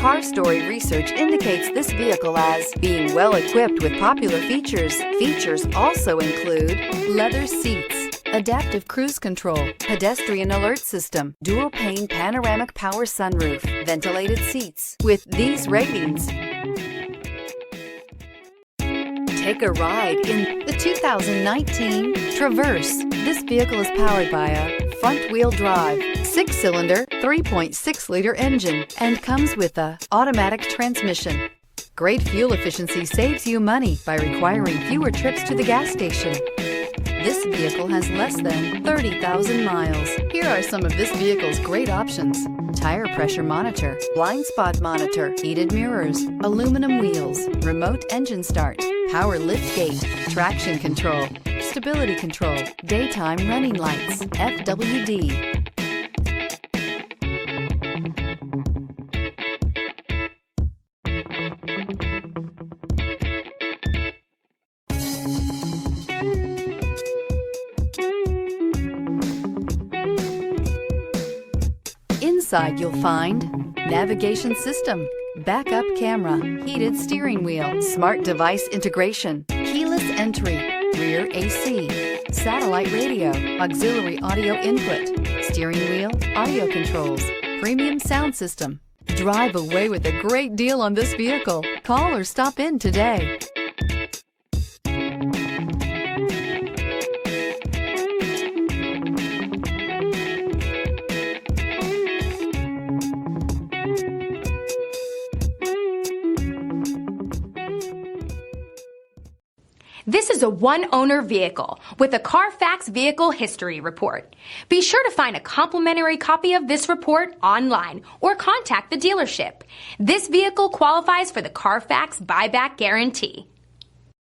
Car Story research indicates this vehicle as being well equipped with popular features. Features also include leather seats, adaptive cruise control, pedestrian alert system, dual pane panoramic power sunroof, ventilated seats. With these ratings, take a ride in the 2019 Traverse. This vehicle is powered by a front-wheel drive, 6-cylinder, 3.6-liter engine, and comes with a automatic transmission. Great fuel efficiency saves you money by requiring fewer trips to the gas station. This vehicle has less than 30,000 miles. Here are some of this vehicle's great options: tire pressure monitor, blind spot monitor, heated mirrors, aluminum wheels, remote engine start, power lift gate, traction control, stability control, daytime running lights, FWD. Inside you'll find navigation system, backup camera, heated steering wheel, smart device integration, keyless entry, rear AC, satellite radio, auxiliary audio input, steering wheel audio controls, premium sound system. Drive away with a great deal on this vehicle. Call or stop in today. This is a one-owner vehicle with a Carfax Vehicle History Report. Be sure to find a complimentary copy of this report online or contact the dealership. This vehicle qualifies for the Carfax Buyback Guarantee.